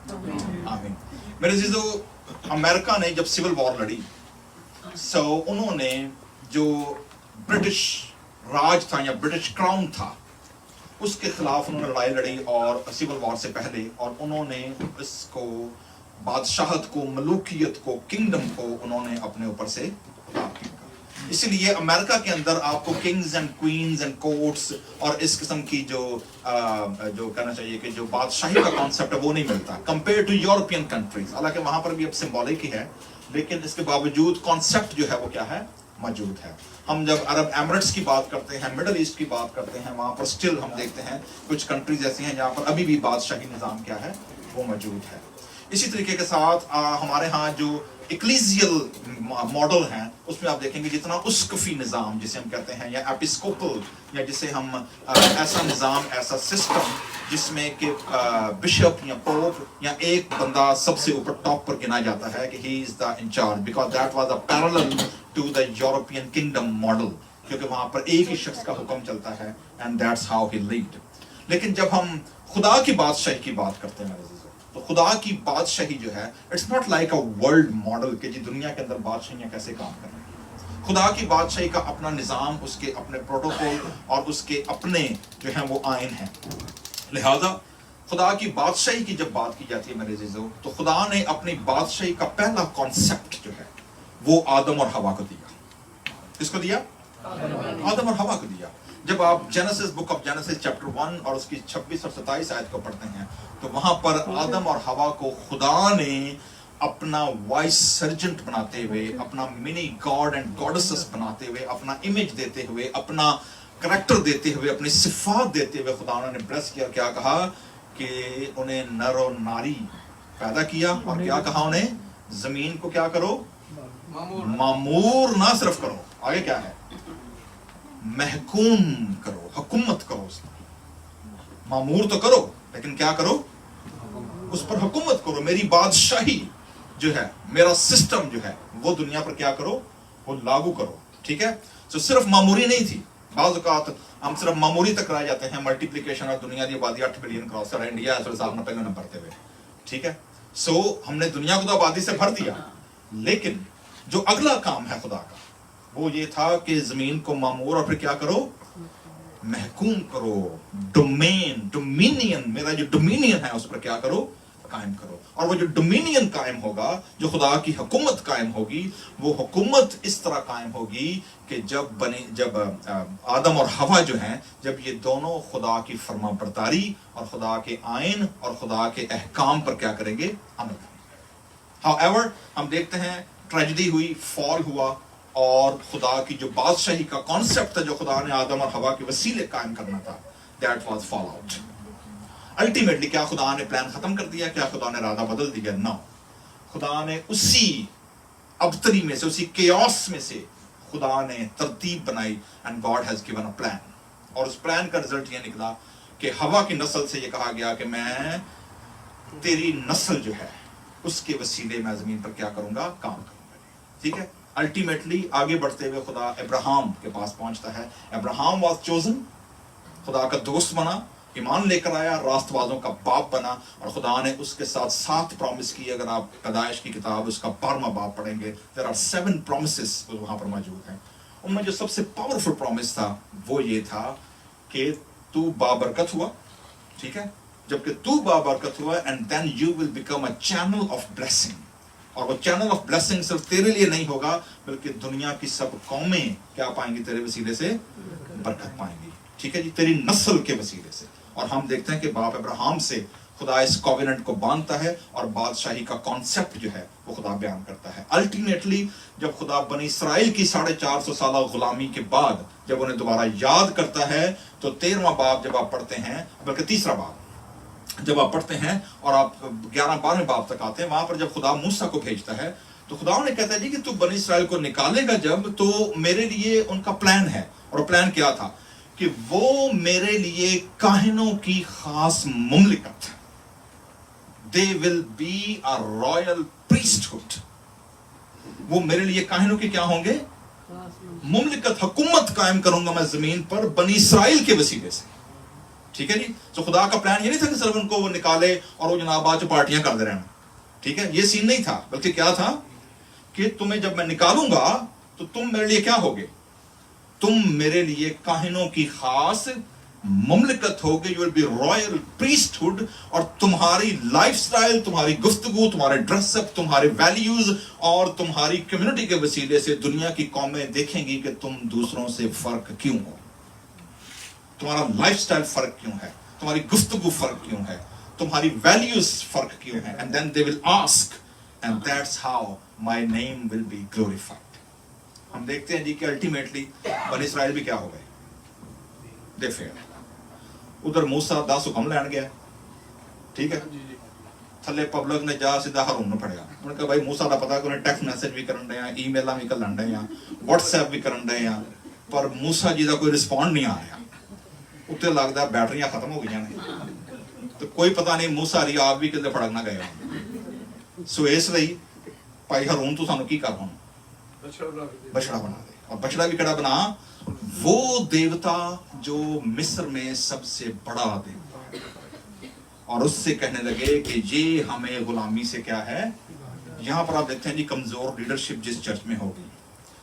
आमीन। मेरे अजीजों, अमेरिका ने जब सिविल वॉर लड़ी, उन्होंने जो ब्रिटिश राज था या ब्रिटिश क्राउन था उसके खिलाफ उन्होंने लड़ाई लड़ी और सिविल वॉर से पहले, और उन्होंने इसको बादशाहत को, मलूकियत को, किंगडम को उन्होंने अपने ऊपर से उतार फेंका। इसीलिए अमेरिका के अंदर आपको Kings and queen's and courts और इस किस्म की जो कहना चाहिए कि जो बादशाही का कॉन्सेप्ट है वो नहीं मिलता कंपेयर टू यूरोपियन कंट्रीज। हालांकि वहां पर भी अब सिंबॉलिक ही है, लेकिन इसके बावजूद कॉन्सेप्ट जो है वो क्या है, मौजूद है। हम जब अरब एमिरेट्स की बात करते हैं, मिडल ईस्ट की बात करते हैं, वहां पर स्टिल हम देखते हैं कुछ कंट्रीज ऐसी हैं जहां पर अभी भी बादशाही निज़ाम क्या है, वो मौजूद है। इसी तरीके के साथ हमारे यहाँ जो इक्लीसियल मॉडल हैं उसमें आप देखेंगे जितना उस्कफी निज़ाम जिसे हम कहते हैं, या एपिस्कोपल, या जिसे हम ऐसा निज़ाम, ऐसा सिस्टम जिसमें कि बिशप या पोप या एक बंदा सबसे ऊपर टॉप पर गिना जाता है कि he is the in charge, because that was a parallel to the European kingdom model, क्योंकि वहां पर एक ही शख्स का हुक्म चलता है and that's how he lead. लेकिन जब हम खुदा की बादशाही की बात करते हैं तो खुदा की बादशाही जो है, it's not like a world model कि जी दुनिया के अंदर बादशाहियां कैसे काम कर रही हैं। खुदा की बादशाही का अपना निज़ाम, उसके अपने प्रोटोकॉल और उसके अपने जो है वो आइन है। लिहाजा खुदा की बादशाही की जब बात की जाती है मेरे अजीजों, तो खुदा ने अपनी बादशाही का पहला कॉन्सेप्ट जो है वो आदम और हवा को दिया। किसको दिया? आदम और हवा को दिया। जब आप genesis, book of genesis chapter 1 और उसकी 26 और 27 आयत को पढ़ते हैं तो वहां पर आदम और हवा को खुदा ने अपना वाइस सर्जेंट बनाते हुए, अपना मिनी गॉड एंड गॉडेसेस बनाते हुए, अपना इमेज देते हुए, अपना करैक्टर देते हुए, अपनी सिफात देते हुए खुदा ने ब्लेस किया। क्या कहा कि उन्हें नर और नारी पैदा किया, और क्या कहा उन्हें जमीन को क्या करो, मामूर ना सिर्फ करो, आगे क्या है, महकूम करो, हुकूमत करो उस पर। मामूर तो करो लेकिन क्या करो, उस पर हुकूमत करो। मेरी बादशाही जो है, मेरा सिस्टम जो है वो दुनिया पर क्या करो, वो लागू करो। ठीक है, तो सिर्फ मामूरी नहीं थी। बाज़ औक़ात हम सिर्फ मामूरी तक रह जाते हैं, मल्टीप्लिकेशन और दुनिया की आबादी 8 बिलियन क्रॉस कर, इंडिया है साल पहले नंबर पे हुए। ठीक है, सो हमने दुनिया को तो आबादी से भर दिया, लेकिन जो अगला काम है खुदा का वो ये था कि जमीन को मामूर और फिर क्या करो, महकूम करो, डोमिनियन, मेरा जो डोमिनियन है उस पर क्या करो, कायम करो। और वो जो डोमिनियन कायम होगा, जो खुदा की हुकूमत कायम होगी, वो हुकूमत इस तरह कायम होगी कि जब आदम और हवा जो हैं, जब ये दोनों खुदा की फर्मा बरदारी और खुदा के आइन और खुदा के अहकाम पर क्या करेंगे, अमल करेंगे। हाउएवर हम देखते हैं ट्रेजेडी हुई, फॉल हुआ, और खुदा की जो बादशाही का कॉन्सेप्ट था जो खुदा ने आदम और हवा के वसीले कायम करना था, that was fall out. Ultimately क्या खुदा ने प्लान खत्म कर दिया? क्या खुदा ने इरादा बदल दिया? नो, खुदा ने उसी अबतरी में से, उसी केओस में से खुदा ने तरतीब बनाई and God has given a plan. और उस प्लान का रिजल्ट ये निकला कि हवा की नस्ल से ये कहा गया कि मैं तेरी नस्ल जो है उसके वसीले मैं जमीन पर क्या करूंगा, काम करूंगा। ठीक है, अल्टीमेटली आगे बढ़ते हुए खुदा अब्राहम के पास पहुंचता है। अब्राहम वाज चोजन, खुदा का दोस्त बना, ईमान लेकर आया, रास्तबाजों का बाप बना, और खुदा ने उसके साथ 7 प्रॉमिस की। अगर आप पैदाइश की किताब उसका 12वां बाब पढ़ेंगे, देयर आर 7 प्रॉमिसेस वहां पर मौजूद हैं। उनमें जो सबसे पावरफुल प्रॉमिस था वो ये था कि तू बाबरकत हुआ। ठीक है, जबकि तू बाबरकत हुआ and then you will become a channel of blessing. और वो चैनल ऑफ ब्लेसिंग सिर्फ तेरे लिए नहीं होगा, बल्कि दुनिया की सब कौमें क्या पाएंगी, तेरे वसीले से बरकत पाएंगी। ठीक है जी, तेरी नस्ल के वसीले से। और हम देखते हैं कि बाप अब्राहम से खुदा इस कॉवेनेंट को बांधता है और बादशाही का कॉन्सेप्ट जो है वो खुदा बयान करता है। अल्टीमेटली जब खुदा बनी इसराइल की 450 साल गुलामी के बाद जब उन्हें दोबारा याद करता है, तो 13वां बाब जब आप पढ़ते हैं, बल्कि 3रा बाब जब आप पढ़ते हैं और आप 11-12वें बाब तक आते हैं, वहां पर जब खुदा मूसा को भेजता है तो खुदा ने कहता है जी कि तू बनी इसराइल को निकालेगा जब, तो मेरे लिए उनका प्लान है। और प्लान क्या था कि वो मेरे लिए काहिनों की खास मुमलिकत, they will be a royal priesthood, वो मेरे लिए काहिनों के क्या होंगे, मुमलिकत, हुकूमत कायम करूंगा मैं जमीन पर बनी इसराइल के वसीले से। ٹھیک ہے جی. تو خدا کا پلان یہ نہیں تھا کہ صرف ان کو وہ نکالے اور وہ جناب بعد پارٹیاں کرتے رہنا. ٹھیک ہے, یہ سین نہیں تھا, بلکہ کیا تھا کہ تمہیں جب میں نکالوں گا تو تم میرے لیے کیا ہوگے, تم میرے لیے کاہنوں کی خاص مملکت ہوگی. You will be royal priesthood, اور تمہاری لائف سٹائل, تمہاری گفتگو, تمہارے ڈریس اپ, تمہارے ویلیوز اور تمہاری کمیونٹی کے وسیلے سے دنیا کی قومیں دیکھیں گی کہ تم دوسروں سے فرق کیوں ہو, تمہارا لائف سٹائل فرق کیوں ہے, تمہاری گفتگو فرق کیوں ہے, تمہاری ویلیوز فرق کیوں ہیں. And then they will ask, and that's how my name will be glorified. ہم دیکھتے ہیں جی کہ الٹیمیٹلی بنی اسرائیل بھی کیا ہو گئے, دے فیلڈ. ادھر موسیٰ 10 حکم لین گیا, ٹھیک ہے, تھلے پبلک نے جا سیدھا ہارون نوں پھڑیا. انہوں نے کہا بھائی موسیٰ دا پتا کہ انہیں ٹیکسٹ میسج بھی کرن رہے ہیں, ای میلاں بھی کرن رہے ہیں, واٹس ایپ بھی کرن رہے ہیں, پر موسیٰ جی دا کوئی رسپونڈ نہیں آ رہا. اتنے لگتا بیٹریاں ختم ہو گئی نے, تو کوئی پتہ نہیں موسیٰ ری آپ بھی کدے پھڑک نہ گئے. سو اس لیے بھائی ہارون تو سانو کی کر, بچڑا بنا دے. اور بچڑا بھی کڑا بنا, وہ دیوتا جو مصر میں سب سے بڑا دیوتا ہے, اور اس سے کہنے لگے کہ یہ ہمیں غلامی سے کیا ہے. یہاں پر آپ دیکھتے ہیں جی کمزور لیڈرشپ جس چرچ میں ہوگی,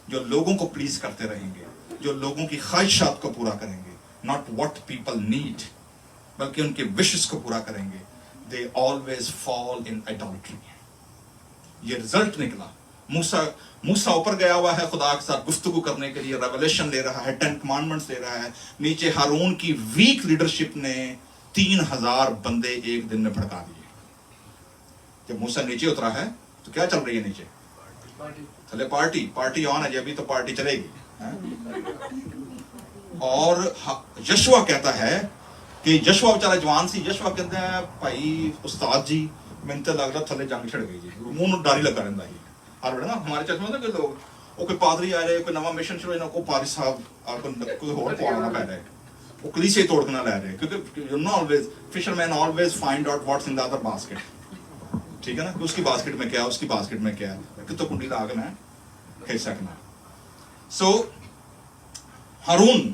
جو لوگوں کو پلیز کرتے رہیں گے, جو لوگوں کی خواہشات کو پورا کریں گے, not what people need, بلکہ ان کے وشز کو پورا کریں گے, they always fall in idolatry. یہ رزلٹ نکلا. موسیٰ اوپر گیا ہوا ہے خدا کے ساتھ گفتگو کرنے کے لیے, ریولیشن لے رہا ہے, 10 کمانڈمنٹس لے رہا ہے. نیچے ہارون کی ویک لیڈرشپ نے 3000 بندے ایک دن میں بھڑکا دیے. جب موسیٰ نیچے اترا ہے تو کیا چل رہی ہے نیچے, تھلے پارٹی آن ہے جی, ابھی تو پارٹی چلے گی. اور یشوا کہتا ہے کہ یشوا بیچارہ جوان سی, یشوا کہتے ہیں بھائی استاد جی میں تو لگ رہا تھلے جنگ چھڑ گئی جی, منہ ڈاری لگا رہتا ہے. نا ہمارے چرچ میں ہوتا کہ لوگ وہ کوئی پادری آ رہے, کوئی نواں مشن شروع ہونا, کوئی پادری صاحب کوئی اور پوانا پہ رہے, وہ کلیسے توڑ کے نہ لے رہے, کیونکہ you know always fisherman always find out what's in the other basket. ٹھیک ہے نا, کہ اس کی باسکٹ میں کیا ہے, اس کی باسکٹ میں کیا ہے, کہ تو کنڈی لا کے میں کھینچ سکنا. سو ہارون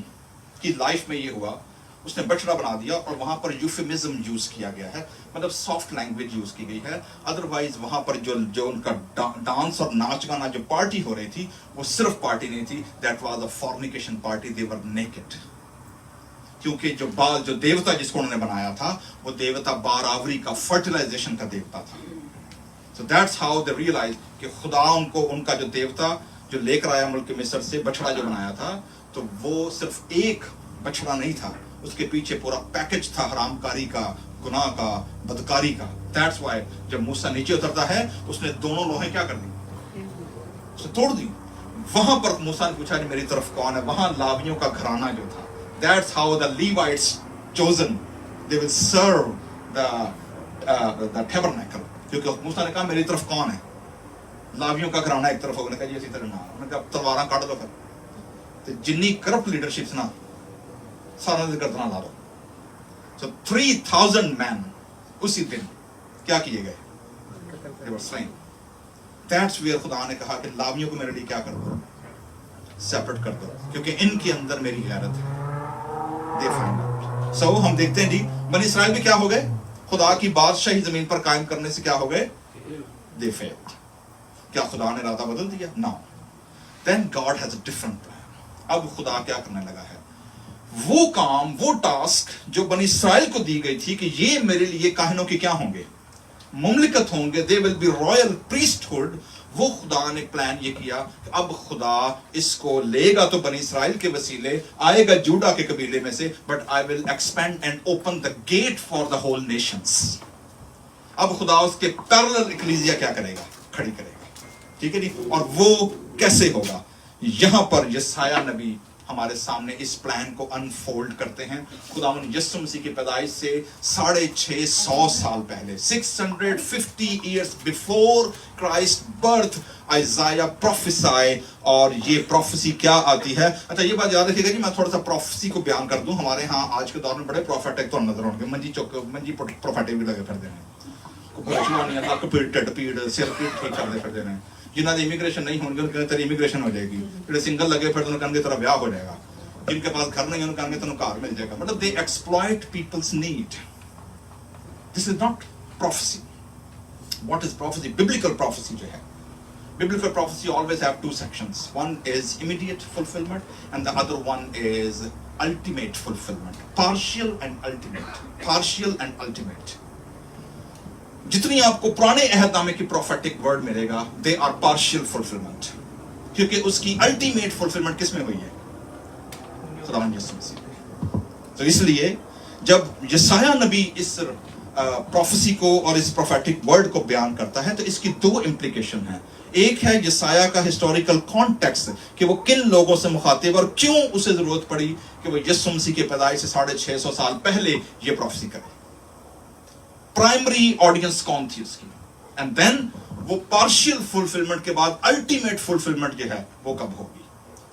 کی لائف میں یہ ہوا, اس نے بچڑا بنا دیا, اور وہاں پر یوفیمزم یوز کیا گیا ہے, مطلب سافٹ لینگویج یوز کی گئی ہے. ادروائز وہاں پر جو ان کا ڈانس اور ناچ گانا جو پارٹی ہو رہی تھی, وہ صرف پارٹی نہیں تھی, that was a fornication party, they were naked. کیونکہ جو دیوتا جس کو انہوں نے بنایا تھا وہ دیوتا باراوری کا, فرٹیلائزیشن کا دیوتا تھا. So that's how they realize کہ خدا ان کا جو دیوتا جو لے کر آیا ملک مصر سے, بچڑا جو بنایا تھا, تو وہ صرف ایک بچڑا نہیں تھا, اس کے پیچھے پورا پیکج تھا حرام کاری کا, گناہ کا, بدکاری کا. دیٹس وائی جب موسیٰ نیچے اترتا ہے اس نے دونوں لوہیں کیا کر دی, اسے توڑ دی. وہاں پر موسیٰ نے پوچھا کہ میری طرف کون ہے, وہاں لاویوں کا گھرانہ جو تھا. دیٹس ہاؤ دا لیوائٹس چوزن, دے ول سرو دا ٹیبرنیکل, کیونکہ موسیٰ نے کہا میری طرف کون ہے, لاویوں کا گھرانہ ایک طرف ہوگا. نے کہا جی اسی طرح نہ, انہوں نے کہا تلواراں کاٹ دو پھر. تو جنی کرپٹ لیڈرشپ نا سارا گردنا لا دو. سو 3000 مین اسی دن کیا کیے گئے, they were slain. That's where خدا نے کہا کہ لاویوں کو میرے لیے کیا کر دو, سیپریٹ کر دو, کیونکہ ان کے اندر میری غیرت ہے. They find out. So ہم دیکھتے ہیں جی بنی اسرائیل بھی کیا ہو گئے, خدا کی بادشاہی زمین پر قائم کرنے سے کیا ہو گئے, they failed. کیا خدا نے ارادہ بدل دیا؟ No. Then God has a different plan. اب خدا کیا کرنے لگا ہے, وہ کام, وہ ٹاسک جو بنی اسرائیل کو دی گئی تھی کہ یہ میرے لیے کاہنوں کے کیا ہوں گے, مملکت ہوں گے, they will be royal priesthood. وہ خدا نے پلان یہ کیا کہ اب خدا اس کو لے گا تو بنی اسرائیل کے وسیلے, آئے گا جوڈا کے قبیلے میں سے, but I will expand and open the gate for the whole nations. اب خدا اس کے پیرلل اکلیزیا کیا کرے گا, کھڑی کرے گا. ٹھیک ہے جی, اور وہ کیسے ہوگا, یہاں پر یسایہ نبی ہمارے سامنے اس پلان کو انفولڈ کرتے ہیں. خداوند یسوع مسیح کی پیدائش سے 650 سال پہلے, 650 years before Christ's birth, Isaiah prophesy. اور یہ پروفیسی کیا آتی ہے. اچھا یہ بات یاد رکھیے گا جی, میں تھوڑا سا پروفیسی کو بیان کر دوں. ہمارے ہاں آج کے دور میں بڑے پروفیٹک تو نظر ہوں گے, منجی پروفیٹک بھی لگے پھرتے ہیں, سر پیٹ ٹھیک کرتے پھرتے ہیں. جنہوں نے امیگریشن نہیں ہونگے ان کے تیری امیگریشن ہو جائے گی, جڑے سنگل لگے پھر تو ان کے تیرا بیاہ ہو جائے گا. جن کے پاس گھر نہیں ان کہیں گے تمہیں گھر مل جائے گا. مطلب they exploit people's need. This is not prophecy. What is prophecy? Biblical prophecy جو ہے, biblical prophecy always have two sections. One is immediate fulfillment and the other one is ultimate fulfillment. Partial and ultimate. Partial and ultimate. جتنی آپ کو پرانے عہد نامے کی prophetic word ملے گا, they are partial fulfillment. کیونکہ اس کی ultimate fulfillment کس میں ہوئی ہے؟ خداوند یسوع مسیح. تو اس لیے جب یسایہ نبی اس پروفیسی کو اور اس پروفیٹک ورڈ کو بیان کرتا ہے تو اس کی دو امپلیکیشن ہیں. ایک ہے یسایہ کا ہسٹوریکل کانٹیکسٹ کہ وہ کن لوگوں سے مخاطب اور کیوں اسے ضرورت پڑی کہ وہ یسوع مسیح کے پیدائش سے 650 سال پہلے یہ پروفیسی کرے. پرائمری آڈینس کون تھی اس کی, اینڈ دین وہ پارشل فلفلمنٹ کے بعد الٹیمیٹ فلفلمنٹ جو ہے وہ کب ہوگی.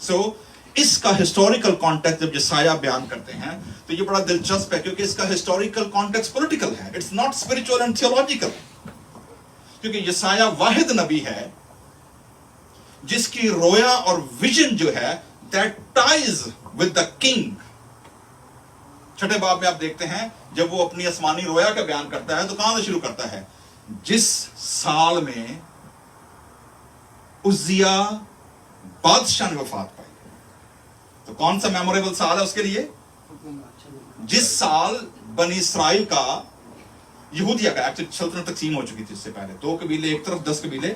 سو اس کا ہسٹوریکل کانٹیکسٹ جب یسایہ بیان کرتے ہیں تو یہ بڑا دلچسپ ہے کیونکہ اس کا ہسٹوریکل کانٹیکسٹ پولیٹیکل ہے, it's not spiritual and theological. کیونکہ یسایہ واحد نبی ہے جس کی رویا اور ویژن جو ہے that ties with the king. چھٹے باب میں آپ دیکھتے ہیں جب وہ اپنی آسمانی رویا کا بیان کرتا ہے تو کہاں سے شروع کرتا ہے؟ جس سال میں عزیہ بادشاہ نے وفات پائی. تو کون سا میموریبل سال ہے اس کے لیے؟ جس سال بنی اسرائیل کا, یہودیہ کا, ایکچولی سلطنت تقسیم ہو چکی تھی اس سے پہلے, 2 قبیلے ایک طرف, 10 قبیلے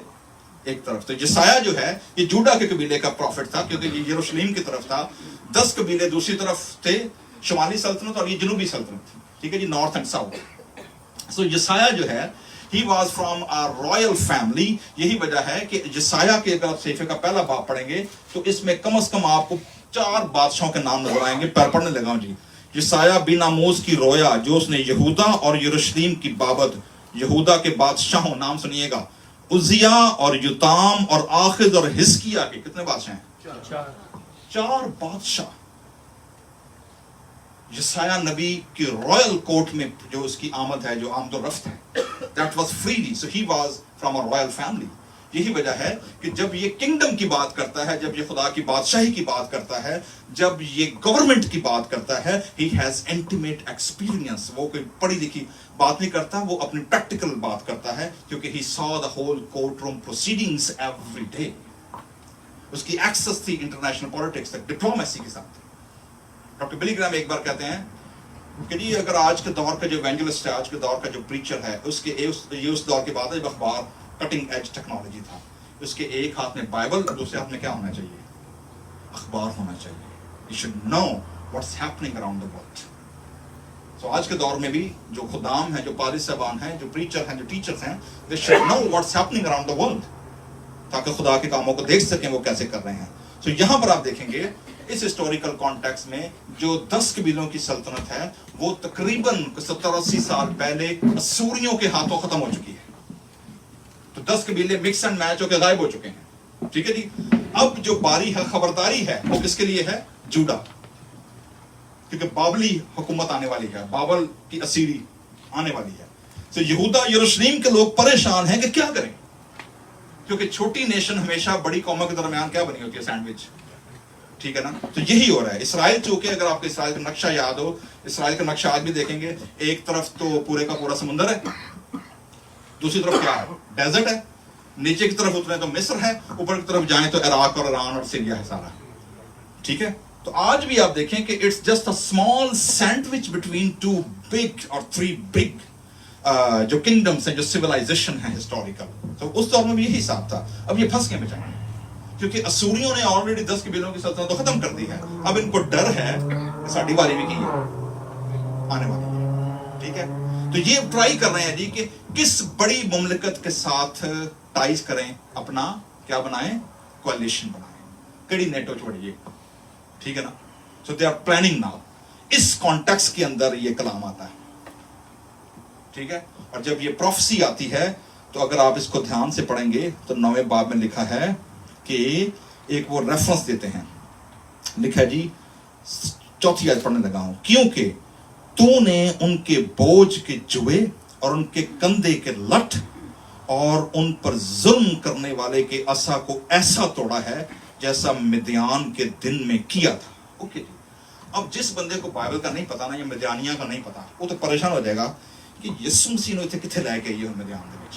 ایک طرف. تو یسایہ جو ہے یہ جوڈا کے قبیلے کا پروفٹ تھا کیونکہ یہ یروشلیم کی طرف تھا, 10 قبیلے دوسری طرف تھے, شمالی سلطنت اور یہ جنوبی سلطنت تھی. ٹھیک ہے جی, نارتھ اینڈ ساؤتھ. سو یسایہ جو ہے he was from a royal family. یہی وجہ ہے کہ یسایہ کے اگر آپ صحیفے کا پہلا باب پڑھیں گے تو اس میں کم از کم آپ کو 4 بادشاہوں کے نام نظر آئیں گے. پڑھنے لگا ہوں جی. یسایہ بن آموز کی رویا جو اس نے یہودا اور یروشلیم کی بابت, یہودا کے بادشاہوں, نام سنیے گا, عزیہ اور یوتام اور آخذ اور حزقیہ کے. کتنے بادشاہ ہیں؟ 4 بادشاہ. یسایہ نبی کی رائل کورٹ میں جو اس کی آمد ہے, جو آمد و رفت ہے, that was freely. So he was from a royal family. یہی وجہ ہے کہ جب یہ کنگڈم کی بات کرتا ہے, جب یہ خدا کی بادشاہی کی بات کرتا ہے, جب یہ گورنمنٹ کی بات کرتا ہے, he has intimate experience. وہ کوئی پڑھی لکھی بات نہیں کرتا, وہ اپنی پریکٹیکل بات کرتا ہے کیونکہ he saw the whole courtroom proceedings every day. اس کی ایکسس تھی انٹرنیشنل پالیٹکس تک, ڈپلومیسی کے ساتھ. ڈاکٹر بلی گرام ایک بار کہتے ہیں کہ جی اگر آج کے دور کا جو ایونجلسٹ ہے, آج کے دور کا جو پریچر ہے, یہ اس دور کے بعد ہے جب اخبار کٹنگ ایج ٹیکنالوجی تھا. اس کے ایک ہاتھ میں بائبل, دوسرے ہاتھ میں کیا ہونا چاہیے؟ اخبار ہونا چاہیے. You should know what's happening around the world. So آج کے دور میں بھی جو خدام ہیں, جو پادری صاحبان ہیں, جو پریچر ہیں, جو ٹیچرز ہیں, they should know what's happening around the world تاکہ خدا کے کاموں کو دیکھ سکیں وہ کیسے کر رہے ہیں. So یہاں پر آپ دیکھیں گے اس ہسٹوریکل کانٹیکس میں جو 10 قبیلوں کی سلطنت ہے وہ تقریباً 70-80 سال پہلے اسوریوں کے ہاتھوں ختم ہو چکی ہے. تو 10 قبیلے مکس اینڈ میچ ہو کے غائب ہو چکے ہیں. ٹھیک ہے جی. اب جو باری ہے, خبرداری ہے, وہ کس کے لیے ہے؟ جوڈا. کیونکہ بابلی حکومت آنے والی ہے, بابل کی اسیری آنے والی ہے. تو یہودا یروشلیم کے لوگ پریشان ہیں کہ کیا کریں, کیونکہ چھوٹی نیشن ہمیشہ بڑی قوموں کے درمیان کیا بنی ہوتی ہے؟ سینڈوچ. ٹھیک ہے نا. تو یہی ہو رہا ہے. اسرائیل چونکہ اگر آپ کو اسرائیل کا نقشہ یاد ہو, اسرائیل کا نقشہ آج بھی دیکھیں گے, ایک طرف تو پورے کا پورا سمندر ہے, دوسری طرف کیا ہے؟ ڈیزرٹ ہے. نیچے کی طرف اتریں تو مصر ہے, اوپر کی طرف جائیں تو عراق اور ایران اور سیریا ہے سارا. ٹھیک ہے. تو آج بھی آپ دیکھیں کہ it's just a small sandwich between 2 big اور 3 big جو کنگڈمس ہیں, جو سیولائزیشن ہے ہسٹوریکل. تو اس دور میں بھی یہی حساب تھا. اب یہ پھنس کے بچائیں کیونکہ اسوریوں نے آلریڈی 10 قبیلوں کی سلطنت تو ختم کر دی ہے. اب ان کو ڈر ہے کہ ساڈی باری بھی کی ہے, آنے والی ہے. ٹھیک ہے. تو یہ ٹرائی کر رہے ہیں جی کہ کس بڑی مملکت کے ساتھ ٹائز کریں, اپنا کیا بنائیں, کولیشن بنائیں, کڑی نیٹو چھوڑیے. ٹھیک ہے نا. So they are planning now. اس کانٹیکسٹ کے اندر یہ کلام آتا ہے. ٹھیک ہے. اور جب یہ پروفیسی آتی ہے تو اگر آپ اس کو دھیان سے پڑھیں گے تو 9ویں باب میں لکھا ہے کہ ایک وہ ریفرنس دیتے ہیں, لکھا جی 4 آیت پڑھنے لگا ہوں. کیونکہ تو نے ان کے بوجھ کے جوے اور ان کے کندھے کے لٹ اور ان پر ظلم کرنے والے کے عصا کو ایسا توڑا ہے جیسا مدیان کے دن میں کیا تھا. اوکے جی. अब जिस बंदे को बाइबल का नहीं पता ना या मिद्यानिया का नहीं पता, वो तो परेशान हो जाएगा कि यीशु मसीह ने इतने कितने लैके आइए मिद्यान दे विच,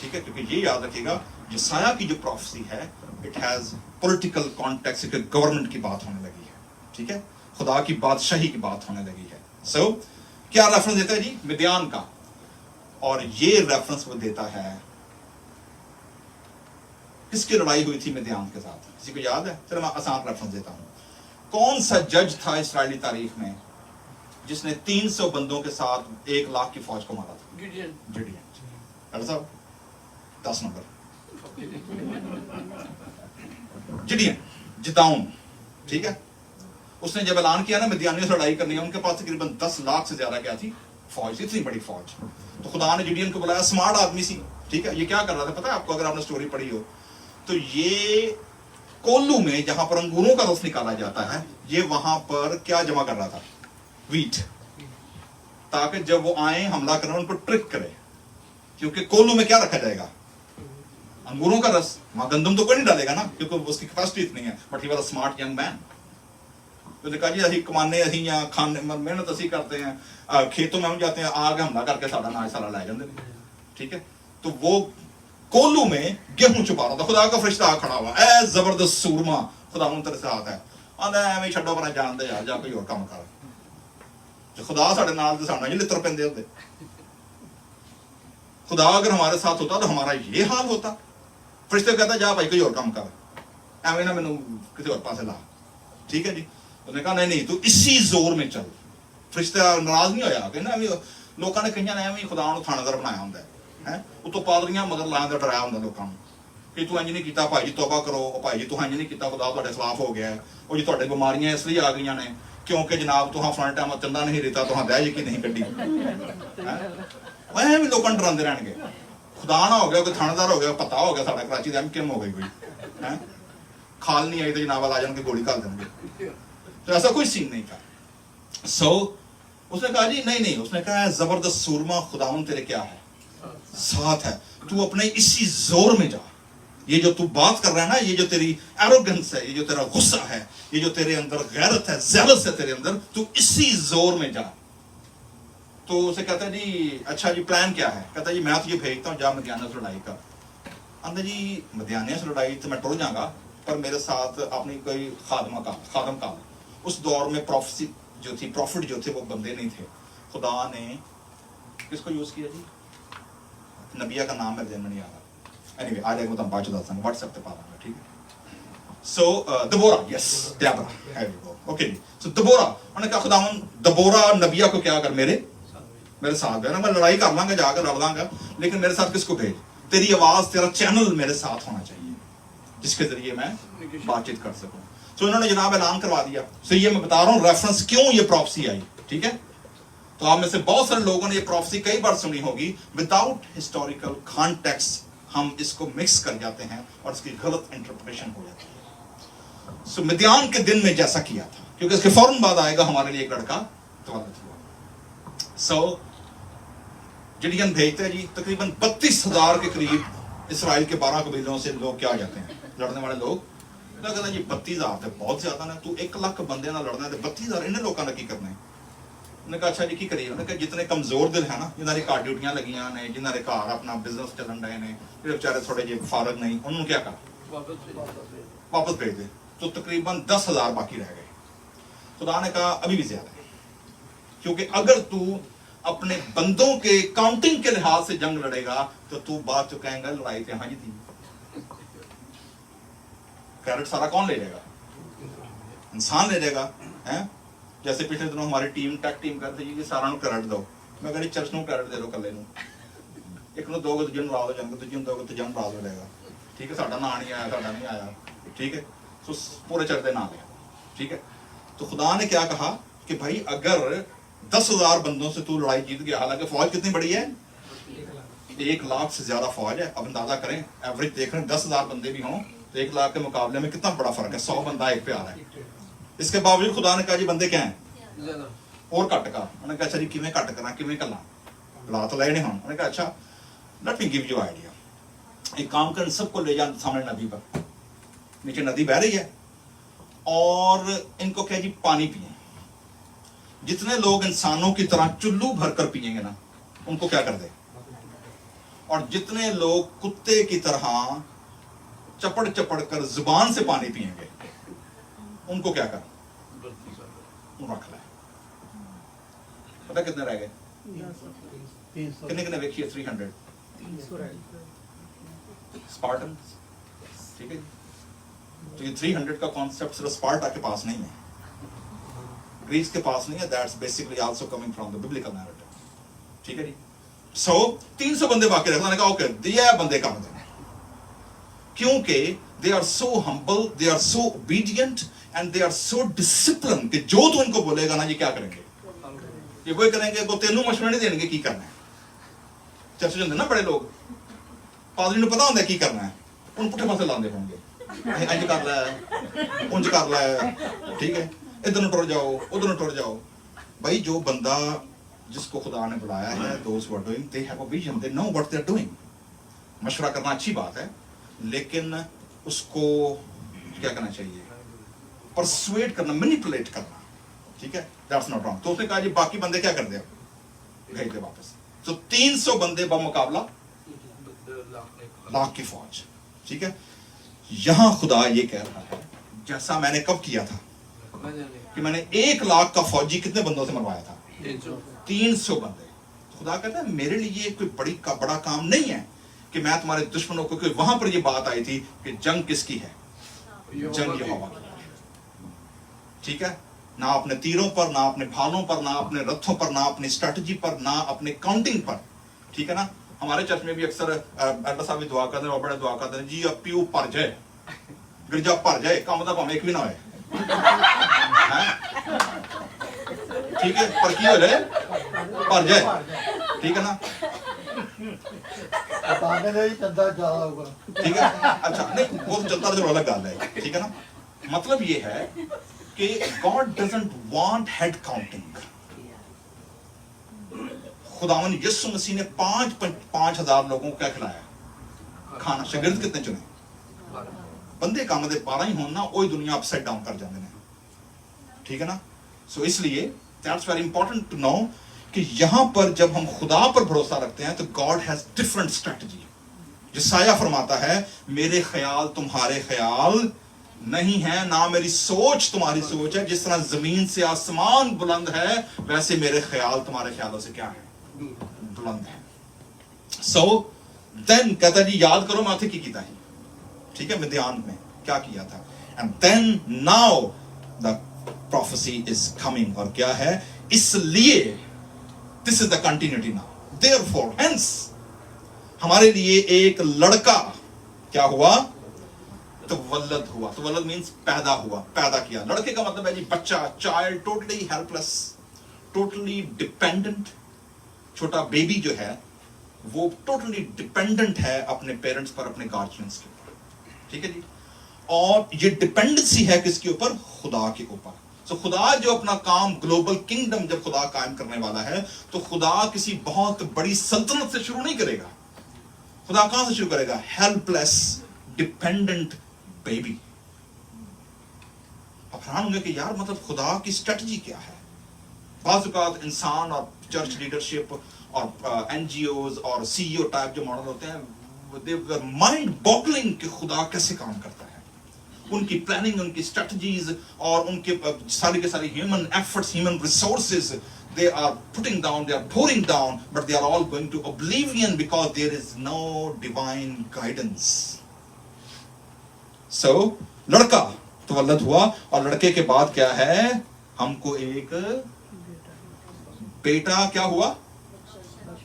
ठीक है। क्योंकि ये याद रखिएगा यशायाह की जो प्रोफेसी है it has political context, government की बात होने लगी है, ठीक है, खुदा की बादशाही की बात होने लगी है। सो क्या रेफरेंस देता है जी? मिद्यान का। और ये रेफरेंस वो देता है, किसकी लड़ाई हुई थी मिद्यान के साथ, किसी को याद है? चलो मैं आसान रेफरेंस देता हूं। कौन सा जज था इस्राएली तारीख में जिसने 300 बंदों के साथ 1 लाख की फौज को मारा था? गिडियन। डॉक्टर साहब 10 नंबर। गिडियन, जिताउन, ठीक है। उसने जब ऐलान किया ना मिद्यानियों से लड़ाई करनी है, उनके पास तकरीबन 10 लाख से ज्यादा क्या थी? फौज, इतनी बड़ी फौज। तो खुदा ने गिडियन को बुलाया, स्मार्ट आदमी सी, ठीक है। ये क्या कर रहा था पता है आपको, अगर आपने स्टोरी पढ़ी हो तो? ये कोल्लू में जहां पर अंगूरों का रस निकाला जाता है, ये वहां पर क्या जमा कर रहा था? वीट, ताकि जब वो आए हमला करें उनको ट्रिक करे, क्योंकि कोल्लू में क्या रखा जाएगा? अंगूरों का रस। वहां गंदम तो कोई नहीं डालेगा ना, क्योंकि उसकी कैपेसिटी इतनी है। But he was a smart young man. तो कहा जी असी कमाने, असी या खाने मेहनत असी करते हैं, खेतों में हम जाते हैं, आग हमला करके सारा नाज सारा लै जाते हैं, ठीक है। तो वो कोल्लू में गेहूं छुपा रहा था, खुदा का फरिश्ता आ खड़ा हुआ, ए जबरदस्त सूरमा, खुदा तेरे साथ है। आंदा एवें छड्डो पर जानते यार, जा कोई और काम कर। जो खुदा साडे नाल ते साडा जी लित्र पैंदे होंदे। खुदा अगर हमारे साथ होता तो हमारा ये हाल होता। फरिश्ते कहता जा भाई कोई और काम कर, एवें ना मैनू किसी और पासे ला, ठीक है जी। उसने कहा नहीं नहीं तू इसी जोर में चल। फरिश्ता नाराज नहीं होया, कहना लोगों ने कईयां ने एवें खुदा नूं थानेदार बनाया हुंदा है, उतो पादरियां मगर लाया दा डराया हुंदा लोगों नूं कि तू इंज नहीं कीता भाई जी, तौबा करो भाई जी, तू इंज नहीं कीता खुदा तुहाडे खिलाफ हो गया है, ਉਹ जी तुहाडे बीमारियां इसलिए आ गईयां ने क्योंकि जनाब तुहां फलाने टाइम चंदा नहीं रिता, तुहां दह यकीन नहीं कड्डी। ਐਵੇਂ ਵੀ ਲੋਕਾਂ ਨੂੰ ਡਰਾਉਂਦੇ ਰਹਿਣਗੇ। खुदा ना हो गया, कोई थानेदार हो गया, पता हो गया साडा कराची दा एमकेएम हो गई कोई है, खाल नहीं आई तो जनाब आ जाएंगे गोली घाल देंगे। तो ऐसा कोई सीन नहीं था। सो उसने कहा जी नहीं नहीं, उसने कहा जबरदस्त सूरमा, खुदावन तेरे क्या है? साथ है। तू अपने इसी जोर में जा। ये जो तू बात कर रहा है ना, ये जो तेरी एरोगेंस है, ये जो तेरा गुस्सा है, ये जो तेरे अंदर गैरत है, ज़ेलस है तेरे अंदर, तू इसी जोर में जा। तो उसे कहता है जी अच्छा जी प्लान क्या है? कहता है जी मैं तुझे भेजता हूँ, जा मदियाना से लड़ाई कर। अंदर जी मदियाना से लड़ाई तो मैं टुर जाऊंगा, पर मेरे साथ अपनी कोई खादम का उस दौर में प्रोफेसी जो थी, प्रॉफिट जो थे, वो बंदे नहीं थे। खुदा ने किसको यूज किया जी? नबिया का नाम मेरे ज़हन में नहीं आ रहा। एनीवे आ जाएगा, मैं बाद में बताऊंगा, व्हाट्सएप पे पा दूंगा, ठीक है। So Deborah, yes Deborah, here we go, okay ji. So Deborah, उन्होंने कहा खुदावन दबोरा नबिया को क्या कर मेरे साथ है ना, मैं लड़ाई कर लांगा, जाकर लड़ लांगा, लेकिन मेरे साथ किसको भेज? तेरी आवाज, तेरा चैनल मेरे साथ होना चाहिए जिसके जरिए मैं बातचीत कर सकूं। तो इन्होंने जनाब ऐलान करवा दिया। तो ये मैं बता रहा हूं रेफरेंस क्यों ये प्रोफेसी आई, ठीक है। तो आप में से बहुत सारे लोगों ने ये प्रोफेसी कई बार सुनी होगी, विदाउट हिस्टोरिकल कॉन्टेक्स्ट हम इसको मिक्स कर जाते हैं और इसकी गलत इंटरप्रिटेशन हो जाती है। सो मिद्यान के दिन में जैसा किया था, क्योंकि इसके फौरन बाद आएगा हमारे लिए एक लड़का तवल्लुद हुआ। सो गिडियन भेजते हैं जी, तकरीबन 32,000 के करीब इसराइल के 12 कबीलों से लोग क्या आ जाते हैं, लड़ने वाले लोग। तो कहता जी 32,000 तो बहुत ज्यादा ना, तू 1 लाख बंदे ना लड़ना है, 32,000 इन्हें लोगों ने की करना है। उन्होंने कहा अच्छा जी की करिए? उन्होंने कहा जितने कमजोर दिल है ना, जिन्होंने घर ड्यूटियां लगियां ने, जिन्होंने घर अपना बिजनेस चलन रहे ने, जो बेचारे थोड़े जे फारग नहीं, उन्होंने क्या कहा? वापस भेज दे। तो तकरीबन 10,000 बाकी रह गए। खुदा ने कहा अभी भी ज्यादा है, क्योंकि अगर तू अपने बंदों के काउंटिंग के लिहाज से जंग लड़ेगा तो तू बात तो कहेगा लड़ाई तो हाँ जी थी, क्रेडिट सारा कौन ले लेगा? इंसान ले लेगा, हैं? जैसे पिछले दिनों हमारी टीम टैग टीम करते जी सारा नु क्रेडिट दो, मैं कहती चर्च नु क्रेडिट दे दो, कल्ले नु एक नु दोगे दूजे नु ला दो, जंग दूजे नु दोगे तो जंग ला दो लेगा, ठीक है। साडा नाम नहीं आया, साडा नहीं आया, ठीक है। तो पूरे चर्च दे नाम है, ठीक है। तो खुदा ने क्या कहा कि भाई अगर 10,000 बंदों से तू लड़ाई जीत गया, हालांकि फौज कितनी बड़ी है? 1 लाख से ज्यादा फौज है। अब अंदाजा करें, एवरेज देख रहे हैं, 10,000 बंदे भी हों तो 1 लाख के मुकाबले में कितना बड़ा फर्क है, 100 बंदा एक पे आ रहा है। इसके बावजूद खुदा ने कहा जी बंदे क्या है और घट का। उन्होंने कहा अच्छा जी किवें घट करा, किवें कला ला तो लेने हों। उन्होंने कहा अच्छा let me give you idea, एक काम कर, सबको ले जा सामने नदी पर, नीचे नदी बह रही है, और इनको क्या जी पानी पिए। जितने लोग इंसानों की तरह चुल्लू भरकर पिएंगे ना उनको क्या कर दे, और जितने लोग कुत्ते की तरह चपड़ चपड़ कर जुबान से पानी पिएंगे उनको क्या कर रख ले। पता कितने रह गए? कितने देखिए 300 स्पार्टन। ठीक है, तो ये 300 का कॉन्सेप्ट सिर्फ स्पार्टा के पास नहीं है, ग्रीस के पास नहीं है, that's basically also coming from the biblical narrative. ठीक है जी। सो 300 बंदे बाकी रखना, मैंने कहा ओके दिया बंदे काम देने, क्योंकि they are so humble, they are so obedient and they are so discipline कि जो तू इनको बोलेगा ना ये क्या करेंगे, ये वही करेंगे। को तेनू मशवरा नहीं देंगे की करना है। चर्च होंगे ना बड़े लोग, पादरी को पता होता है की करना है, उन पुठे पासे लाते होंगे, इंज कर लै उंज कर लै, ठीक है, इधर न टुर जाओ उधर न टुर जाओ। भाई जो बंदा जिसको खुदा ने बुलाया है, those who are doing, they have a vision, they know what they are doing। मशवरा करना अच्छी बात है, लेकिन उसको क्या करना चाहिए, परसुएड करना, मैनिपुलेट करना, ठीक है, that's not wrong। तो उसने कहा जी बाकी बंदे क्या कर दे, भेज दे वापस। तो 300 बंदे बमुकाबला लाख की फौज। ठीक है, यहां खुदा ये कह रहा है जैसा मैंने कब किया था कि मैंने 1 लाख का फौजी कितने बंदों से मरवाया था, 300 बंदे। खुदा कहता है मेरे लिए कोई बड़ा काम नहीं है कि मैं तुम्हारे दुश्मनों को, वहां पर ये बात आई थी कि जंग किसकी है, जंग यहोवा की। ठीक है, ना अपने तीरों पर, ना अपने भालों पर, ना अपने रथों पर, ना अपनी स्ट्रेटजी पर, ना अपने काउंटिंग पर। ठीक है ना, हमारे चर्च में भी अक्सर अल्लाह साहब भी दुआ करते हैं, बड़े दुआ करते हैं जी अब प्यू भर जाए, गिरजा भर जाए, काम तो भावे एक भी ना होए, ठीक है, पर की हो जाए भर जाए। ठीक है ना, ठीक है, अच्छा नहीं वो तो चलता जो अलग गल है। ठीक है ना, मतलब ये है कि God doesn't want head counting. खुदावन यीशु मसीह ने 5,000 लोगों को क्या खिलाया, खाना। शागिर्द कितने चुने, बंदे काम दे 12 ही होन ना, वही दुनिया अपसाइड डाउन कर जाते हैं। ठीक है ना, सो इसलिए that's very important to know कि यहां पर जब हम खुदा पर भरोसा रखते हैं तो गॉड हैज डिफरेंट स्ट्रेटजी। यशायाह फरमाता है मेरे ख्याल तुम्हारे ख्याल नहीं है, ना मेरी सोच तुम्हारी सोच है। जिस तरह जमीन से आसमान बुलंद है वैसे मेरे ख्याल तुम्हारे ख्यालों से क्या है, बुलंद है। सो देन कहता जी याद करो माथे की कीता है। ठीक है, मिद्यान में क्या किया था, and then now the prophecy is coming, और क्या है, इसलिए this is the continuity now, therefore hence हमारे लिए एक लड़का क्या हुआ, तवल्लद हुआ। तवल्लद मींस पैदा हुआ, पैदा किया। लड़के का मतलब है जी बच्चा, child, totally helpless, totally dependent. छोटा बेबी जो है वो टोटली डिपेंडेंट है अपने पेरेंट्स पर, अपने गार्जियंस के ऊपर। ठीक है जी, और ये डिपेंडेंसी है किसके ऊपर, खुदा के ऊपर। तो खुदा जो अपना काम, ग्लोबल किंगडम जब खुदा कायम करने वाला है तो खुदा किसी बहुत बड़ी सल्तनत से शुरू नहीं करेगा। खुदा कहां से शुरू करेगा, हेल्पलेस डिपेंडेंट बेबी। अब हैरान होंगे कि यार मतलब खुदा की स्ट्रेटजी क्या है। बाज़ औक़ात इंसान और चर्च लीडरशिप और एनजीओज और सीईओ टाइप जो मॉडल होते हैं, दे वर माइंड बॉगलिंग कि खुदा कैसे काम करता है। उनकी प्लानिंग, उनकी स्ट्रेटजीज और उनके सारी के सारी human efforts, human resources, they are putting down, they are pouring down, but they are all going to oblivion because there is no divine guidance. So लड़का तवल्लद हुआ, और लड़के के बाद क्या है, हमको एक बेटा क्या हुआ,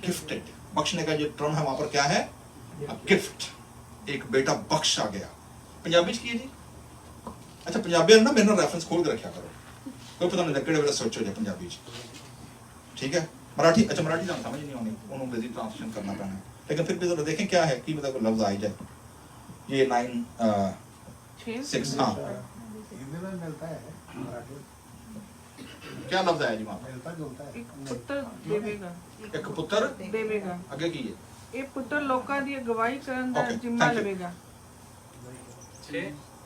गिफ्टेड। बख्शने का जो टर्म है वहां पर क्या है, गिफ्ट। एक बेटा बख्शा गया। पंजाबी की जी, अच्छा पंजाबी ना मेरे रेफरेंस खोल के रखा करो, कोई पता नहीं किहड़े वेले सोचो जे पंजाबी। ठीक है, मराठी, अच्छा मराठी तो समझ नहीं आनी, उन्होंने अंग्रेजी ट्रांसलेशन करना पैना है, लेकिन फिर भी जरा देखें क्या है कि मतलब लफ्ज आ जाए। ये 9 6 हाँ मिलता है मराठी, क्या लफ्ज है जी वहाँ पे, एक पुत्र देवेगा, एक पुत्र देवेगा, आगे की है, एक पुत्र लोकां दी अगवाई करन दा Okay, जिम्मा thank you. लवेगा।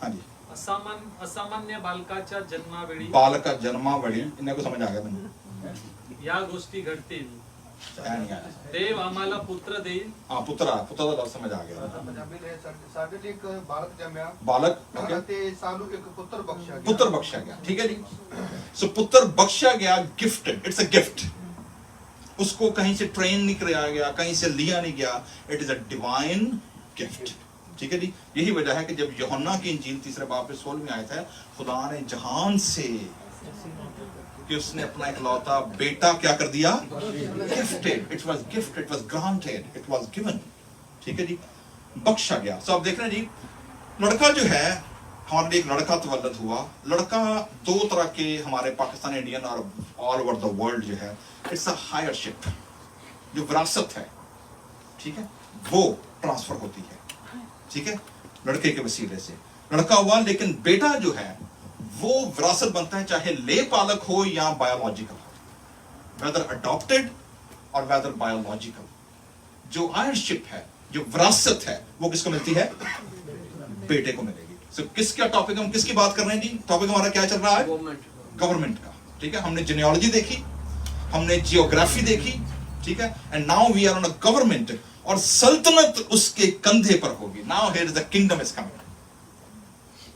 हाँ जी, असामान्य बालकाच्या जन्मावेळी बालका जन्मावळी, इन्हें को समझ आ गया तुम्हें? या गोष्टी घडतील, आया नहीं आया? देव आम्हाला पुत्र देईल. हाँ, पुत्रा का लफ्ज समझ आ गया. ਪੰਜਾਬੀ ਦੇ ਸਾਡੇ ਲਈ ਇੱਕ ਬਾਲਕ ਜੰਮਿਆ बालक, ओके, ਤੇ ਸਾਨੂੰ ਇੱਕ ਪੁੱਤਰ ਬਖਸ਼ਿਆ ਗਿਆ पुत्र बख्शा गया. ठीक है जी. सो पुत्र बख्शा गया, गिफ्टेड, इट्स अ गिफ्ट. उसको कहीं से ट्रेन नहीं कराया गया, कहीं से लिया नहीं गया. It is a divine gift. ठीक है जी. यही वजह है कि जब यूहन्ना की इंजील तीसरे बाब पे 16 में आया था, खुदा ने जहान से कि उसने अपना इकलौता बेटा क्या कर दिया, gifted. It was gift, it was granted, it was given. ठीक है जी. बख्शा गया. सो आप देख रहे हैं जी, लड़का जो है, हमारे लिए एक लड़का तवल्लद हुआ. लड़का दो तरह के हमारे पाकिस्तान, इंडियन और ऑल ओवर द वर्ल्ड जो है, इट्स अ हायरशिप, जो विरासत है, ठीक है, वो ट्रांसफर होती है. ठीक है, लड़के के वसीले से लड़का हुआ. लेकिन बेटा जो है वो विरासत बनता है, चाहे ले पालक हो या बायोलॉजिकल हो, वेदर अडॉप्टेड और वेदर बायोलॉजिकल. जो आयरशिप है, जो विरासत है, वो किसको मिलती है, बेटे को मिलेगी. So, किसका टॉपिक, हम किसकी बात कर रहे हैं जी? टॉपिक हमारा क्या चल रहा है, गवर्नमेंट का. ठीक है, हमने जेनियोलॉजी देखी, हमने जियोग्राफी देखी. ठीक है, and now we are on a government, और सल्तनत उसके कंधे पर होगी. Now here is the kingdom is coming.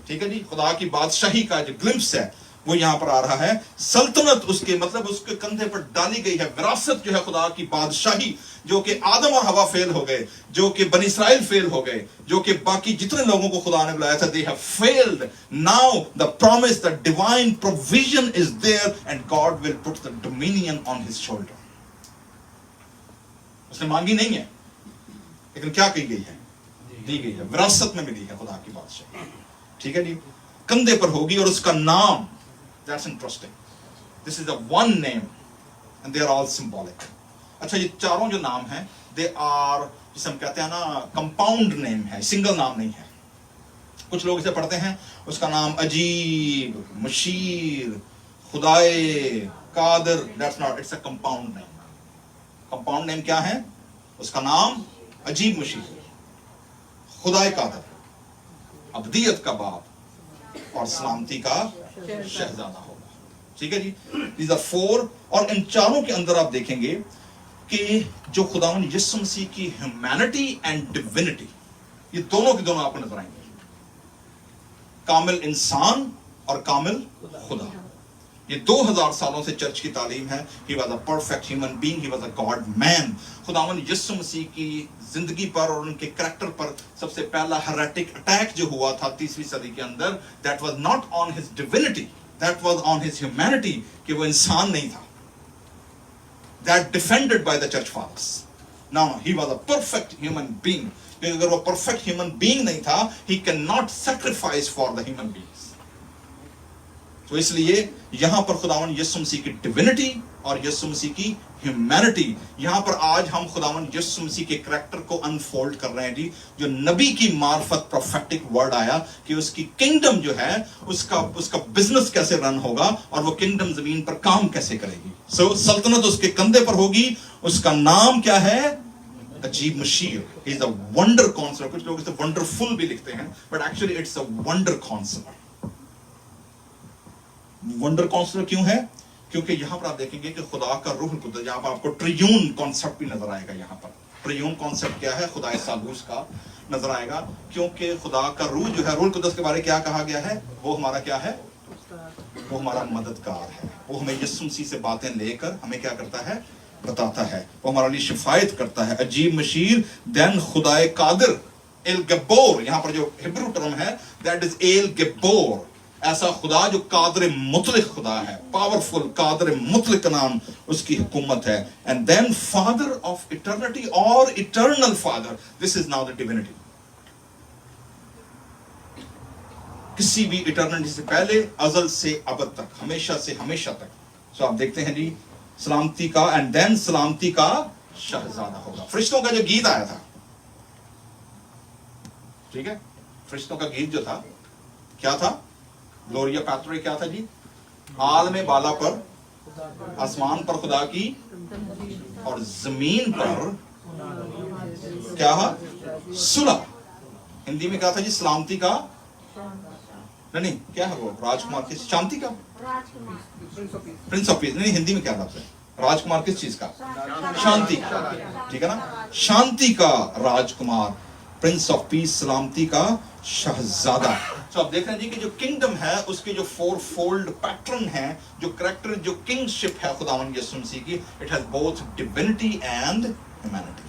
ठीक है जी. खुदा की बादशाही का जो ग्लिम्स है वो यहां पर आ रहा है. सल्तनत उसके मतलब उसके कंधे पर डाली गई है. विरासत जो है खुदा की बादशाही, जो कि आदम और हवा फेल हो गए, जो कि बनी इस्राइल फेल हो गए, जो कि बाकी जितने लोगों को खुदा ने बुलाया था, they have failed. Now the promise, the divine provision is there, and God will put the dominion on his shoulder. उसने मांगी नहीं है, लेकिन क्या की गई है, दी गई है. विरासत में मिली है खुदा की बादशाही. ठीक है जी. कंधे पर होगी, और उसका नाम, that's interesting, this is the one name and they are all symbolic. अच्छा, ये चारों जो नाम हैं, दे आर, जिसे हम कहते हैं ना, कंपाउंड नेम है, सिंगल नाम नहीं है. कुछ लोग इसे पढ़ते हैं, उसका नाम अजीब, मुशीर, खुदाए, कादिर. That's not, it's a compound name. Compound name क्या है? उसका नाम अजीब मुशीर, खुदाए कादिर, अब्दियत का बाप, और सलामती का शहजादा होगा. ठीक है जी. These are 4. और इन चारों के अंदर आप देखेंगे कि जो खुदावंद यीशु मसीह की ह्यूमैनिटी एंड डिविनिटी, ये दोनों के दोनों आपको नजर आएंगे. कामिल इंसान और कामिल खुदा. ये 2000 सालों से चर्च की तालीम है. He was a perfect human being, he was a God man. खुदावंद यीशु मसीह की जिंदगी पर और उनके कैरेक्टर पर सबसे पहला हेरेटिक अटैक जो हुआ था 3वीं सदी के अंदर, that was not on his divinity, that was on his humanity, कि वो इंसान नहीं था. That defended by the church fathers. No, he was a perfect human being. क्योंकि अगर वो perfect human being नहीं था, he cannot sacrifice for the human beings. तो इसलिए यहां पर खुदावंद यीशु मसीह की डिविनिटी और यीशु मसीह की ह्यूमैनिटी, यहां पर आज हम खुदावंद यीशु मसीह के कैरेक्टर को अनफोल्ड कर रहे हैं जी. जो नबी की मार्फत प्रोफेटिक वर्ड आया कि उसकी किंगडम जो है, उसका बिजनेस कैसे रन होगा, और वो किंगडम जमीन पर काम कैसे करेगी. सो सल्तनत उसके कंधे पर होगी. उसका नाम क्या है? अजीब मुशीर. He is a wonder counselor. कुछ लोग इसे वंडरफुल भी लिखते हैं, but actually it's a wonder counselor. Wonder counselor क्यों है? क्योंकि यहां पर आप देखेंगे कि खुदा का रूह कुद्दस, यहां पर आपको ट्रियून कॉन्सेप्ट भी नजर आएगा. यहां पर ट्रियून कॉन्सेप्ट क्या है? खुदाए सालूस का नजर आएगा. क्योंकि खुदा का रूह जो है, रूह कुद्दस के बारे में क्या कहा गया है? वो हमारा क्या है? वो हमारा मददगार है. वो हमें यीशु मसीह से बातें लेकर हमें क्या करता है? बताता है. वो हमारे लिए शिफायत करता है. अजीब मशीर, देन खुदाए कादिर, एल गब्बोर. यहां पर जो हिब्रू टर्म है, दैट इज एल गब्बोर. ऐसा खुदा जो कादर मुतलक खुदा है, पावरफुल कादर मुतलक का नाम उसकी हुकूमत है. And then father of eternity और eternal father. This is now the divinity. किसी भी इटर्निटी से पहले, अजल से अबद तक, हमेशा से हमेशा तक. सो आप देखते हैं जी, सलामती का, एंड देन सलामती का शहजादा होगा. फरिश्तों का जो गीत आया था, ठीक है, फरिश्तों का गीत जो था, क्या था? ग्लोरिया पैट्रे. क्या था जी? आलम बाला पर, आसमान पर खुदा की, और जमीन पर क्या है? सुलह. हिंदी में क्या था जी? सलामती का नहीं क्या है वो राजकुमार किस शांति का राजकुमार प्रिंस ऑफ पीस नहीं हिंदी में क्या लफ्ज है राजकुमार किस चीज का शांति का ठीक है ना शांति का राजकुमार प्रिंस ऑफ पीस सलामती का शहजादा तो आप देख रहे हैं जी कि जो किंगडम है उसके जो फोर फोल्ड पैटर्न है जो करेक्टर जो किंगशिप है खुदावंद यीशु मसीह की it has both divinity and humanity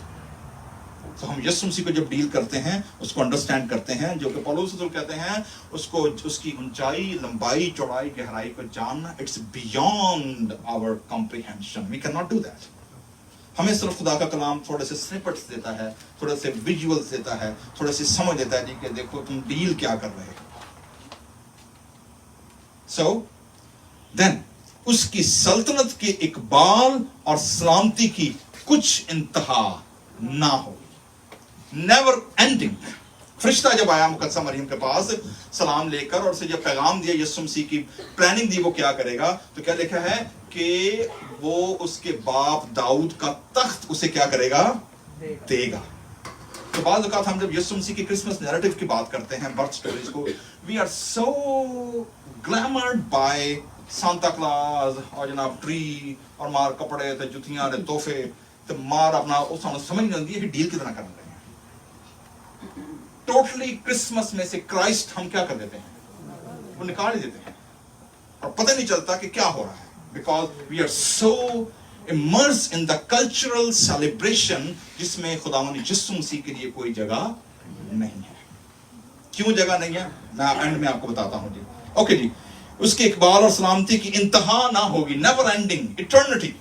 तो हम यीशु मसीह को जब डील करते हैं उसको अंडरस्टैंड करते हैं जो कि पौलुस रसूल कहते हैं उसको उसकी ऊंचाई लंबाई चौड़ाई गहराई को जानना it's beyond our comprehension we can not do that हमें सिर्फ खुदा का कलाम थोड़े से स्निपेट्स देता है थोड़े से विजुअल्स देता है थोड़े से समझ देता है जी कि देखो तुम डील क्या कर रहे हो सो देन उसकी सल्तनत के इकबाल और सलामती की कुछ इंतहा ना हो नेवर एंडिंग फरिश्ता जब आया मुकद्दसा मरियम के पास सलाम लेकर और उसे जब पैगाम दिया यीशु मसीह की प्लानिंग दी वो क्या करेगा तो क्या लिखा है कि वो उसके बाप दाऊद का तख्त उसे क्या करेगा देगा तो बाद वक़्त हम जब यीशु मसीह की क्रिसमस नैरेटिव की बात करते हैं बर्थ स्टोरीज को we are so glamoured by Santa Claus और जनाब ट्री और मार कपड़े ते जुतियां ते तोहफे ते मार अपना उस समझ नहीं आती है कि डील कितना करना टोटली क्रिसमस में से क्राइस्ट हम क्या कर देते हैं वो निकाल ही देते हैं और पता नहीं चलता कि क्या हो रहा है because we are so immerse in the cultural celebration जिसमें खुदावंद यीशु मसीह के लिए कोई जगह नहीं है क्यों जगह नहीं है मैं एंड में आपको बताता हूं जी ओके जी उसके इकबाल और सलामती की इंतहा ना होगी नेवर एंडिंग इटर्निटी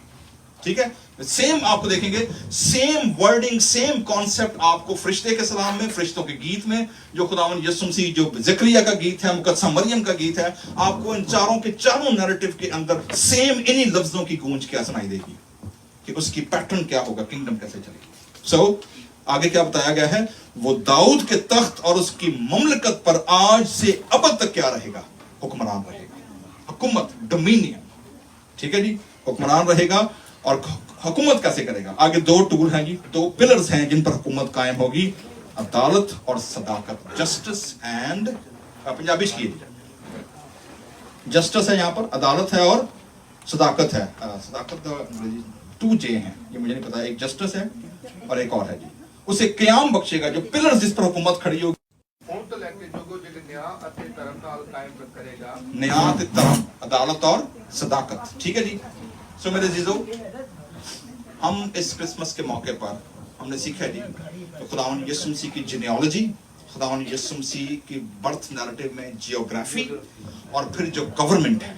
ठीक है सेम आपको देखेंगे सेम वर्डिंग सेम कॉन्सेप्ट आपको फरिश्ते के सलाम में फरिश्तों के गीत में जो खुदावंद यीशु मसीह जो ज़करिया का गीत है मुकद्दसा मरियम का गीत है आपको इन चारों के चारों नैरेटिव के अंदर सेम इन्हीं लफ्जों की गूंज क्या सुनाई देगी कि उसकी पैटर्न क्या होगा किंगडम कैसे चलेगी सो आगे क्या बताया गया है वो दाऊद के तख्त और उसकी ममलकत पर आज से अब तक क्या रहेगा हुक्मरान रहेगा हुकूमत डोमिनियन ठीक है जी हुक्मरान रहेगा और हुकूमत कैसे करेगा आगे दो टूल हैं जी दो पिलर्स हैं जिन पर हुकूमत कायम होगी अदालत और सदाकत जस्टिस एंड पंजाबी जस्टिस है यहाँ पर अदालत है और सदाकत है सदाकत अंग्रेजी 2J है ये मुझे नहीं पता एक जस्टिस है और एक और है जी उसे क़याम बख्शेगा जो पिलर्स जिस पर हुकूमत खड़ी होगी ਹੁਣ ਤੋਂ ਲੈ ਕੇ ਜੋਗੋ ਜਿਹੜੇ ਨਿਆਂ ਅਤੇ ਧਰਮ ਨਾਲ ਕਾਇਮ ਕਰੇਗਾ न्याय धर्म अदालत और सदाकत ठीक है जी सो मेरे जीजो हम इस क्रिसमस के मौके पर हमने सीखा जी तो खुदावंद यीशु मसीह की जीनियोलॉजी खुदावंद यीशु मसीह की बर्थ नैरेटिव में जियोग्राफी और फिर जो गवर्नमेंट है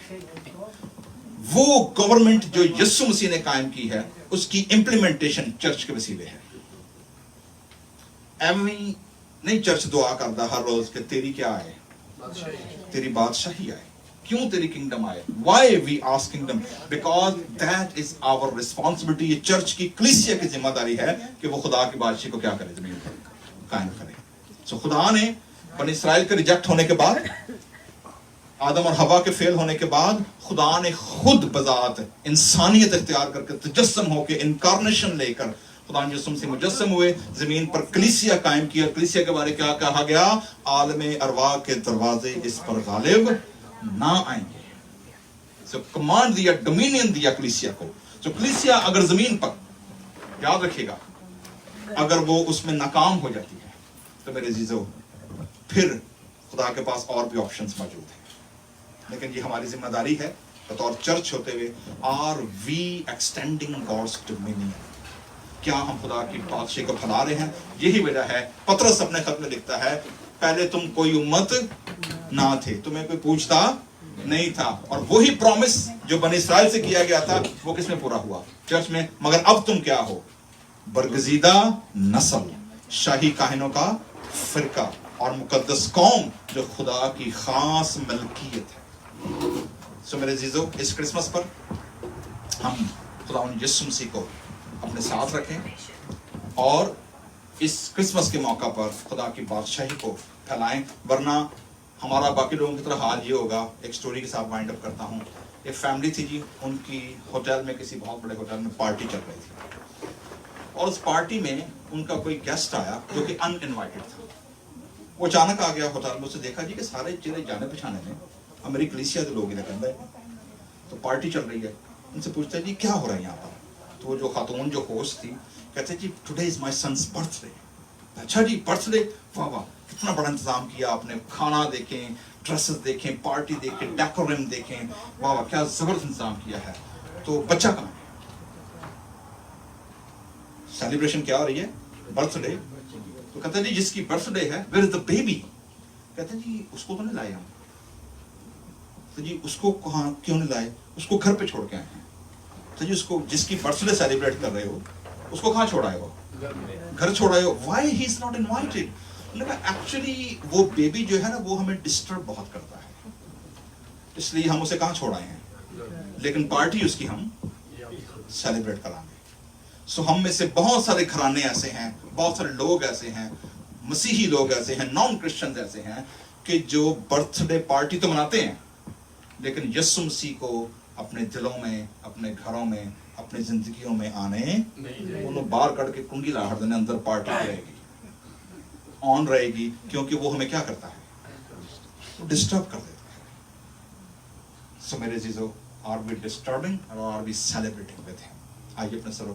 वो गवर्नमेंट जो यीशु मसीह ने कायम की है उसकी इंप्लीमेंटेशन चर्च के वसीले है एवं नहीं चर्च दुआ करता हर रोज कि तेरी क्या आए तेरी बादशाही आए क्यों तेरी किंगडम आए why we ask kingdom because that is our responsibility ये चर्च की कलीसिया की जिम्मेदारी है कि वो खुदा की बादशाही को क्या करे जमीन पर कायम करे सो खुदा ने बनी इस्राइल के रिजेक्ट होने के बाद आदम और हवा के फेल होने के बाद खुदा ने खुद बजात इंसानियत इख्तियार करके तजस्सम होकर इनकारनेशन लेकर खुदा यीशु मसीह मुजस्सम हुए जमीन पर कलीसिया कायम किया कलीसिया के बारे क्या कहा गया आलम अरवा के दरवाजे इस पर गालिब ना आएंगे सो कमांड दिया डोमिनियन दिया कलीसिया को सो कलीसिया अगर जमीन पर याद रखिएगा अगर वो उसमें नाकाम हो जाती है तो मेरे जीजो फिर खुदा के पास और भी ऑप्शंस मौजूद हैं लेकिन ये हमारी जिम्मेदारी है बतौर चर्च होते हुए are we extending God's dominion क्या हम खुदा की बादशाही को फैला रहे हैं यही वजह है पतरस अपने खत में लिखता है पहले तुम कोई उम्मत ना थे तुम्हें कोई पूछता नहीं था और वही प्रॉमिस जो बनी इस्राइल से किया गया था वो किसमें पूरा हुआ चर्च में मगर अब तुम क्या हो बरगजीदा नस्ल शाही काहिनों का फिरका और मुकद्दस कौम जो खुदा की खास मलकियत है सो मेरे जीजो इस क्रिसमस पर हम खुदावंद यीशु मसीह को अपने साथ रखें और इस क्रिसमस के मौका पर खुदा की बादशाही को फैलाएं वरना हमारा बाकी लोगों की तरह हाल ये होगा एक स्टोरी के साथ वाइंड अप करता हूँ एक फैमिली थी जी उनकी होटल में किसी बहुत बड़े होटल में पार्टी चल रही थी और उस पार्टी में उनका कोई गेस्ट आया जो कि अनइनवाइटेड था وہ اچانک آ گیا ہوٹل میں, اسے دیکھا جی کہ سارے چہرے جانے پہچانے میں, اب میری کلیسیا کے لوگ ادھر کہتا ہے تو پارٹی چل رہی ہے, ان سے پوچھتا ہے جی کیا ہو رہا ہے یہاں پر. تو وہ جو خاتون جو ہوسٹ تھی کہتے جی today is my son's birthday. اچھا جی برتھ ڈے, واہ واہ کتنا بڑا انتظام کیا آپ نے, کھانا دیکھیں, ڈریسز دیکھیں, پارٹی دیکھیں, ڈیکوریم دیکھیں, واہ واہ کیا زبردست انتظام کیا ہے. تو بچہ کہاں ہے؟ سیلیبریشن کیا ہو رہی ہے؟ Birth day. تو کہتے ہیں جی جس کی برتھ ڈے ہے ویئر از دا بیبی. کہتے ہیں جی اس کو تو نہیں لائے ہم. تو جی اس کو کہاں کیوں نہیں لائے؟ اس کو گھر پہ چھوڑ کے آئے ہیں. تو جی اس کو جس کی برتھ ڈے سیلیبریٹ کر رہے ہو اس کو کہاں چھوڑا ہے؟ وہ گھر چھوڑا ہے. Why he is not invited? Actually وہ بیبی جو ہے نا وہ ہمیں ڈسٹرب بہت کرتا ہے, اس لیے ہم اسے کہاں چھوڑائے ہیں, لیکن پارٹی اس کی ہم سیلیبریٹ کرائیں گے. سو ہم میں سے بہت سارے گھرانے ایسے ہیں, بہت سارے لوگ ایسے ہیں, مسیحی لوگ ایسے ہیں, نان کرسچنز ایسے ہیں کہ جو برتھ ڈے پارٹی تو مناتے ہیں لیکن یسوع مسیح کو اپنے دلوں میں, اپنے گھروں میں, اپنی زندگیوں میں آنے انہوں باہر کر کے کنگی لا ہر دینے, اندر پارٹی رہے گی, آن رہے گی, کیونکہ وہ ہمیں کیا کرتا ہے, ڈسٹرب کر دیتا ہے. سو میرے عزیزو, آر وی ڈسٹربنگ اور آر وی سیلیبریٹنگ ود ہم؟ آئیے اپنے سر